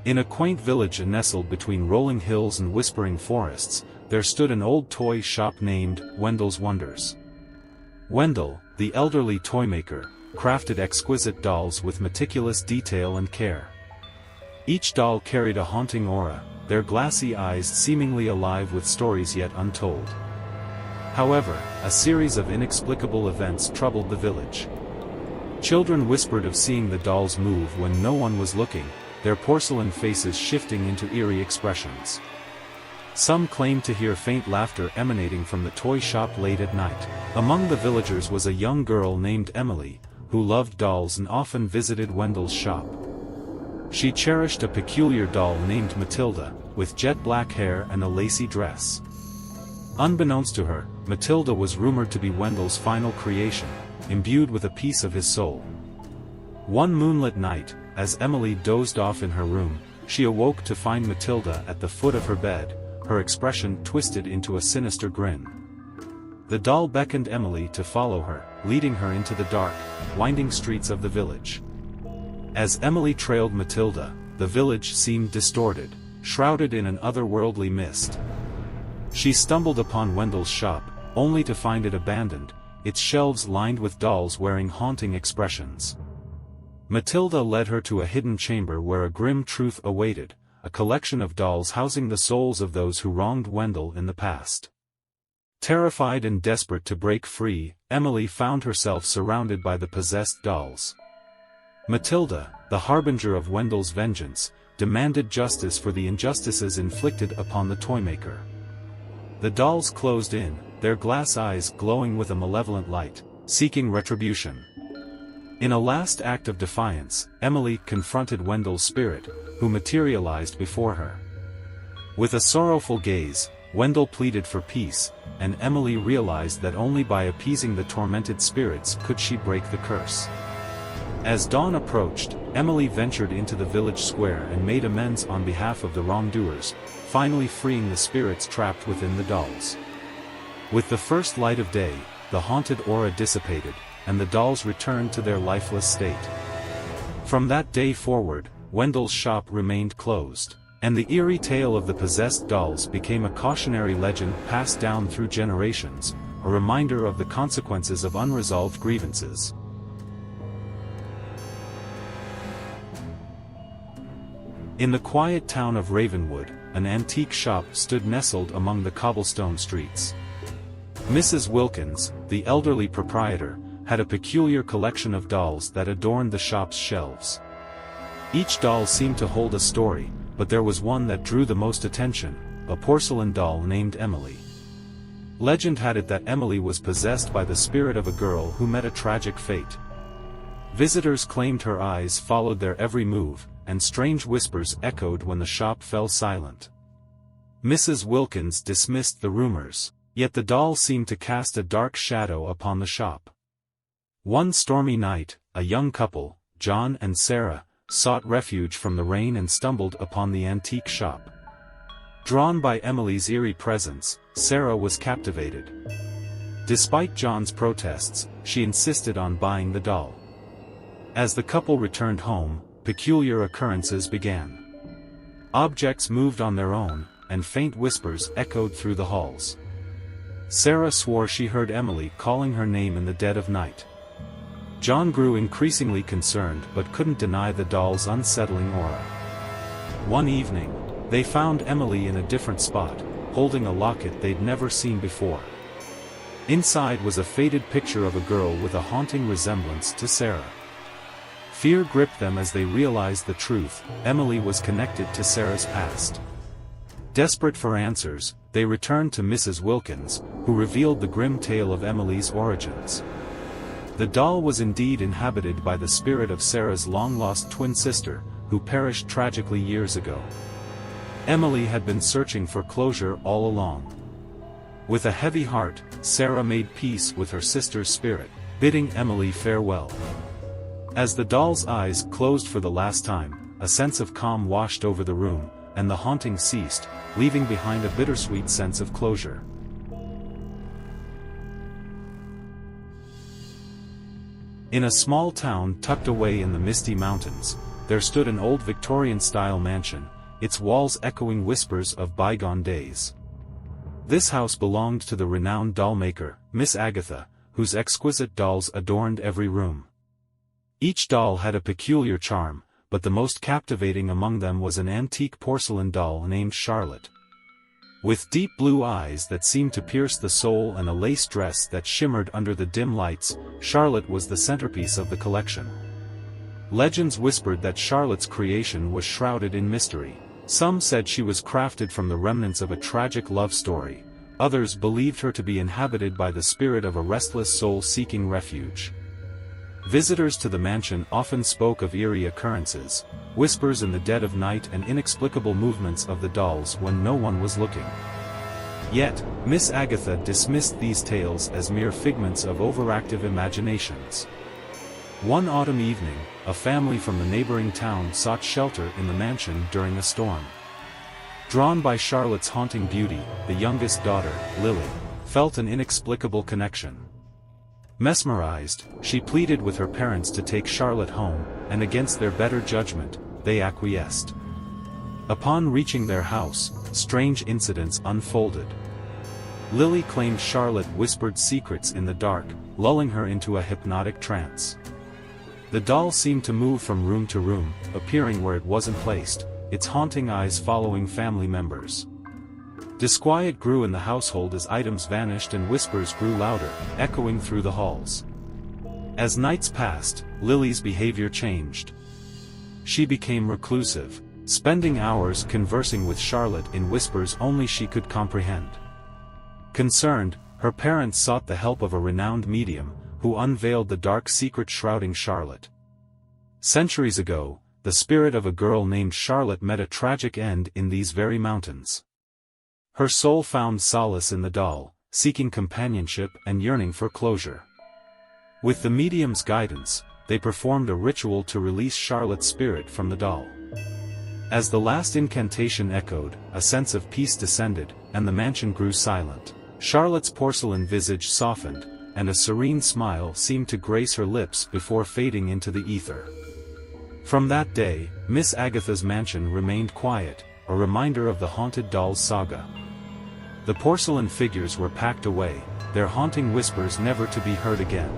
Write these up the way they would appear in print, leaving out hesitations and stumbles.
In a quaint village nestled between rolling hills and whispering forests, there stood an old toy shop named Wendell's Wonders. Wendell, the elderly toymaker, crafted exquisite dolls with meticulous detail and care. Each doll carried a haunting aura, their glassy eyes seemingly alive with stories yet untold. However, a series of inexplicable events troubled the village. Children whispered of seeing the dolls move when no one was looking, their porcelain faces shifting into eerie expressions. Some claimed to hear faint laughter emanating from the toy shop late at night. Among the villagers was a young girl named Emily, who loved dolls and often visited Wendell's shop. She cherished a peculiar doll named Matilda, with jet black hair and a lacy dress. Unbeknownst to her, Matilda was rumored to be Wendell's final creation, imbued with a piece of his soul. One moonlit night, as Emily dozed off in her room, she awoke to find Matilda at the foot of her bed, her expression twisted into a sinister grin. The doll beckoned Emily to follow her, leading her into the dark, winding streets of the village. As Emily trailed Matilda, the village seemed distorted, shrouded in an otherworldly mist. She stumbled upon Wendell's shop, only to find it abandoned, its shelves lined with dolls wearing haunting expressions. Matilda led her to a hidden chamber where a grim truth awaited, a collection of dolls housing the souls of those who wronged Wendell in the past. Terrified and desperate to break free, Emily found herself surrounded by the possessed dolls. Matilda, the harbinger of Wendell's vengeance, demanded justice for the injustices inflicted upon the toymaker. The dolls closed in, their glass eyes glowing with a malevolent light, seeking retribution. In a last act of defiance, Emily confronted Wendell's spirit, who materialized before her. With a sorrowful gaze, Wendell pleaded for peace, and Emily realized that only by appeasing the tormented spirits could she break the curse. As dawn approached, Emily ventured into the village square and made amends on behalf of the wrongdoers, finally freeing the spirits trapped within the dolls. With the first light of day, the haunted aura dissipated, and the dolls returned to their lifeless state. From that day forward, Wendell's shop remained closed, and the eerie tale of the possessed dolls became a cautionary legend passed down through generations, a reminder of the consequences of unresolved grievances. In the quiet town of Ravenwood, an antique shop stood nestled among the cobblestone streets. Mrs. Wilkins, the elderly proprietor, had a peculiar collection of dolls that adorned the shop's shelves. Each doll seemed to hold a story, but there was one that drew the most attention, a porcelain doll named Emily. Legend had it that Emily was possessed by the spirit of a girl who met a tragic fate. Visitors claimed her eyes followed their every move, and strange whispers echoed when the shop fell silent. Mrs. Wilkins dismissed the rumors, yet the doll seemed to cast a dark shadow upon the shop. One stormy night, a young couple, John and Sarah, sought refuge from the rain and stumbled upon the antique shop. Drawn by Emily's eerie presence, Sarah was captivated. Despite John's protests, she insisted on buying the doll. As the couple returned home, peculiar occurrences began. Objects moved on their own, and faint whispers echoed through the halls. Sarah swore she heard Emily calling her name in the dead of night. John grew increasingly concerned but couldn't deny the doll's unsettling aura. One evening, they found Emily in a different spot, holding a locket they'd never seen before. Inside was a faded picture of a girl with a haunting resemblance to Sarah. Fear gripped them as they realized the truth: Emily was connected to Sarah's past. Desperate for answers, they returned to Mrs. Wilkins, who revealed the grim tale of Emily's origins. The doll was indeed inhabited by the spirit of Sarah's long-lost twin sister, who perished tragically years ago. Emily had been searching for closure all along. With a heavy heart, Sarah made peace with her sister's spirit, bidding Emily farewell. As the doll's eyes closed for the last time, a sense of calm washed over the room, and the haunting ceased, leaving behind a bittersweet sense of closure. In a small town tucked away in the misty mountains, there stood an old Victorian-style mansion, its walls echoing whispers of bygone days. This house belonged to the renowned doll-maker, Miss Agatha, whose exquisite dolls adorned every room. Each doll had a peculiar charm, but the most captivating among them was an antique porcelain doll named Charlotte. With deep blue eyes that seemed to pierce the soul and a lace dress that shimmered under the dim lights, Charlotte was the centerpiece of the collection. Legends whispered that Charlotte's creation was shrouded in mystery. Some said she was crafted from the remnants of a tragic love story. Others believed her to be inhabited by the spirit of a restless soul seeking refuge. Visitors to the mansion often spoke of eerie occurrences, whispers in the dead of night and inexplicable movements of the dolls when no one was looking. Yet, Miss Agatha dismissed these tales as mere figments of overactive imaginations. One autumn evening, a family from the neighboring town sought shelter in the mansion during a storm. Drawn by Charlotte's haunting beauty, the youngest daughter, Lily, felt an inexplicable connection. Mesmerized, she pleaded with her parents to take Charlotte home, and against their better judgment, they acquiesced. Upon reaching their house, strange incidents unfolded. Lily claimed Charlotte whispered secrets in the dark, lulling her into a hypnotic trance. The doll seemed to move from room to room, appearing where it wasn't placed, its haunting eyes following family members. Disquiet grew in the household as items vanished and whispers grew louder, echoing through the halls. As nights passed, Lily's behavior changed. She became reclusive, spending hours conversing with Charlotte in whispers only she could comprehend. Concerned, her parents sought the help of a renowned medium, who unveiled the dark secret shrouding Charlotte. Centuries ago, the spirit of a girl named Charlotte met a tragic end in these very mountains. Her soul found solace in the doll, seeking companionship and yearning for closure. With the medium's guidance, they performed a ritual to release Charlotte's spirit from the doll. As the last incantation echoed, a sense of peace descended, and the mansion grew silent. Charlotte's porcelain visage softened, and a serene smile seemed to grace her lips before fading into the ether. From that day, Miss Agatha's mansion remained quiet, a reminder of the haunted doll's saga. The porcelain figures were packed away, their haunting whispers never to be heard again.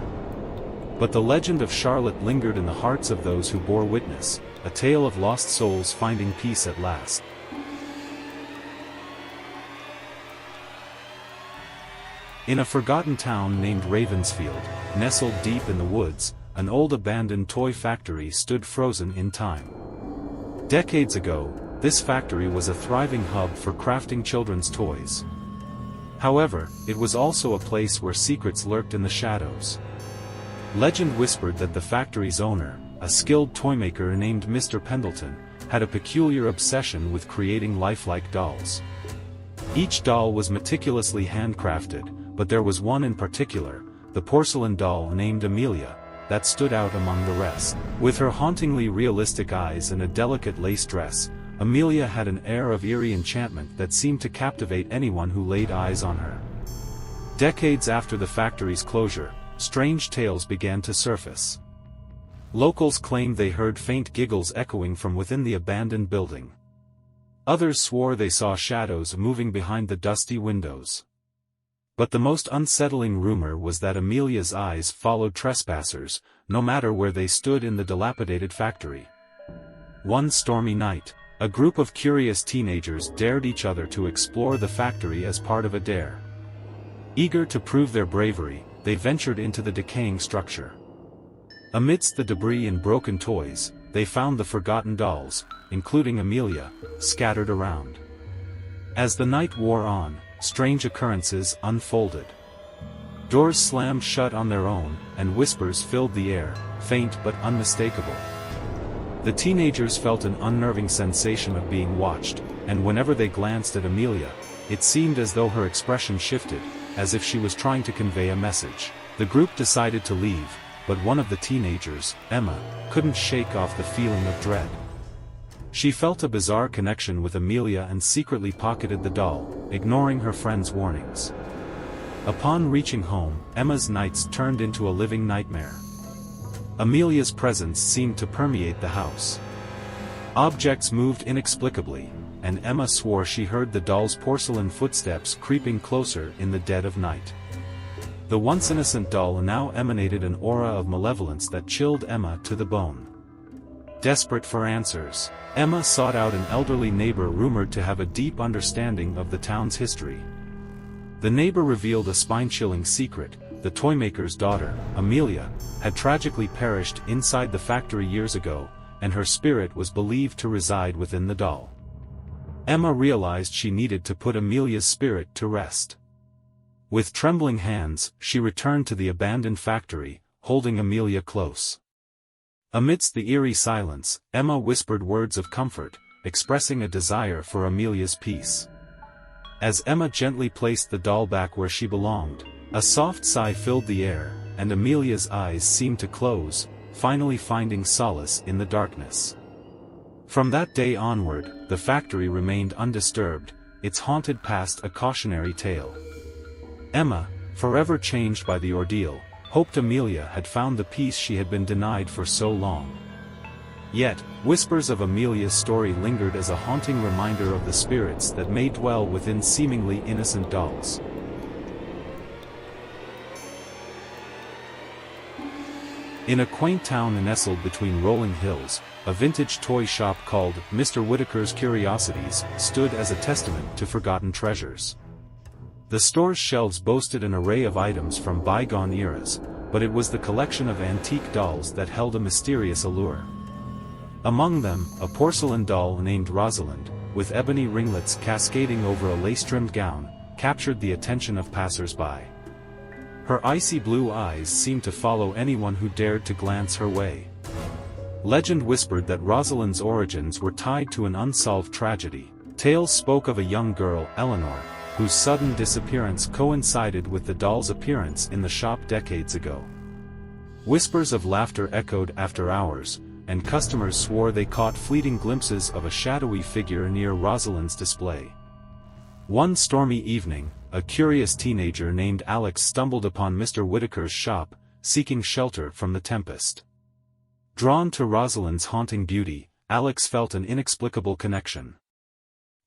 But the legend of Charlotte lingered in the hearts of those who bore witness, a tale of lost souls finding peace at last. In a forgotten town named Ravensfield, nestled deep in the woods, an old abandoned toy factory stood frozen in time. Decades ago, this factory was a thriving hub for crafting children's toys. However, it was also a place where secrets lurked in the shadows. Legend whispered that the factory's owner, a skilled toymaker named Mr. Pendleton, had a peculiar obsession with creating lifelike dolls. Each doll was meticulously handcrafted, but there was one in particular, the porcelain doll named Amelia, that stood out among the rest. With her hauntingly realistic eyes and a delicate lace dress, Amelia had an air of eerie enchantment that seemed to captivate anyone who laid eyes on her. Decades after the factory's closure, strange tales began to surface. Locals claimed they heard faint giggles echoing from within the abandoned building. Others swore they saw shadows moving behind the dusty windows. But the most unsettling rumor was that Amelia's eyes followed trespassers, no matter where they stood in the dilapidated factory. One stormy night, a group of curious teenagers dared each other to explore the factory as part of a dare. Eager to prove their bravery, they ventured into the decaying structure. Amidst the debris and broken toys, they found the forgotten dolls, including Amelia, scattered around. As the night wore on, strange occurrences unfolded. Doors slammed shut on their own, and whispers filled the air, faint but unmistakable. The teenagers felt an unnerving sensation of being watched, and whenever they glanced at Amelia, it seemed as though her expression shifted, as if she was trying to convey a message. The group decided to leave, but one of the teenagers, Emma, couldn't shake off the feeling of dread. She felt a bizarre connection with Amelia and secretly pocketed the doll, ignoring her friend's warnings. Upon reaching home, Emma's nights turned into a living nightmare. Amelia's presence seemed to permeate the house. Objects moved inexplicably, and Emma swore she heard the doll's porcelain footsteps creeping closer in the dead of night. The once innocent doll now emanated an aura of malevolence that chilled Emma to the bone. Desperate for answers, Emma sought out an elderly neighbor rumored to have a deep understanding of the town's history. The neighbor revealed a spine-chilling secret: the toymaker's daughter, Amelia, had tragically perished inside the factory years ago, and her spirit was believed to reside within the doll. Emma realized she needed to put Amelia's spirit to rest. With trembling hands, she returned to the abandoned factory, holding Amelia close. Amidst the eerie silence, Emma whispered words of comfort, expressing a desire for Amelia's peace. As Emma gently placed the doll back where she belonged, a soft sigh filled the air, and Amelia's eyes seemed to close, finally finding solace in the darkness. From that day onward, the factory remained undisturbed, its haunted past a cautionary tale. Emma, forever changed by the ordeal, hoped Amelia had found the peace she had been denied for so long. Yet, whispers of Amelia's story lingered as a haunting reminder of the spirits that may dwell within seemingly innocent dolls. In a quaint town nestled between rolling hills, a vintage toy shop called Mr. Whitaker's Curiosities stood as a testament to forgotten treasures. The store's shelves boasted an array of items from bygone eras, but it was the collection of antique dolls that held a mysterious allure. Among them, a porcelain doll named Rosalind, with ebony ringlets cascading over a lace-trimmed gown, captured the attention of passers-by. Her icy blue eyes seemed to follow anyone who dared to glance her way. Legend whispered that Rosalind's origins were tied to an unsolved tragedy. Tales spoke of a young girl, Eleanor, whose sudden disappearance coincided with the doll's appearance in the shop decades ago. Whispers of laughter echoed after hours, and customers swore they caught fleeting glimpses of a shadowy figure near Rosalind's display. One stormy evening, a curious teenager named Alex stumbled upon Mr. Whitaker's shop, seeking shelter from the tempest. Drawn to Rosalind's haunting beauty, Alex felt an inexplicable connection.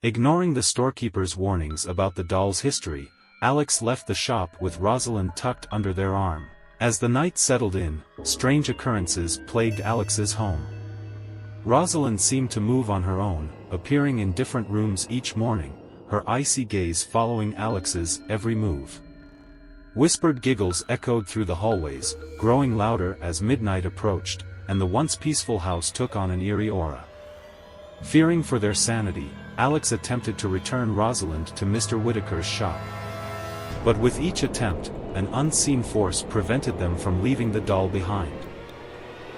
Ignoring the storekeeper's warnings about the doll's history, Alex left the shop with Rosalind tucked under their arm. As the night settled in, strange occurrences plagued Alex's home. Rosalind seemed to move on her own, appearing in different rooms each morning, her icy gaze following Alex's every move. Whispered giggles echoed through the hallways, growing louder as midnight approached, and the once peaceful house took on an eerie aura. Fearing for their sanity, Alex attempted to return Rosalind to Mr. Whitaker's shop. But with each attempt, an unseen force prevented them from leaving the doll behind.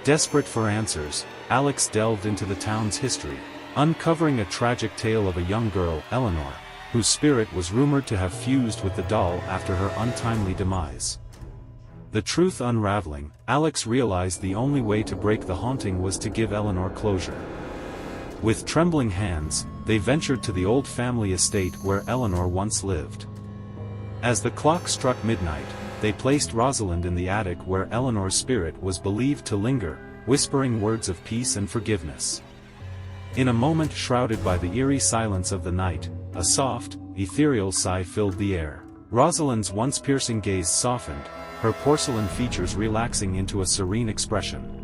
Desperate for answers, Alex delved into the town's history, uncovering a tragic tale of a young girl, Eleanor, whose spirit was rumored to have fused with the doll after her untimely demise. The truth unraveling, Alex realized the only way to break the haunting was to give Eleanor closure. With trembling hands, they ventured to the old family estate where Eleanor once lived. As the clock struck midnight, they placed Rosalind in the attic where Eleanor's spirit was believed to linger, whispering words of peace and forgiveness. In a moment shrouded by the eerie silence of the night, a soft, ethereal sigh filled the air. Rosalind's once piercing gaze softened, her porcelain features relaxing into a serene expression.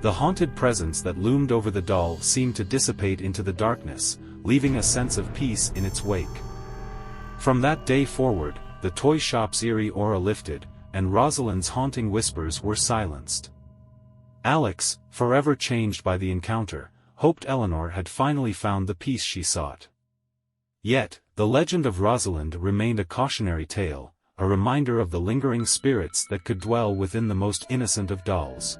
The haunted presence that loomed over the doll seemed to dissipate into the darkness, leaving a sense of peace in its wake. From that day forward, the toy shop's eerie aura lifted, and Rosalind's haunting whispers were silenced. Alex, forever changed by the encounter, hoped Eleanor had finally found the peace she sought. Yet, the legend of Rosalind remained a cautionary tale, a reminder of the lingering spirits that could dwell within the most innocent of dolls.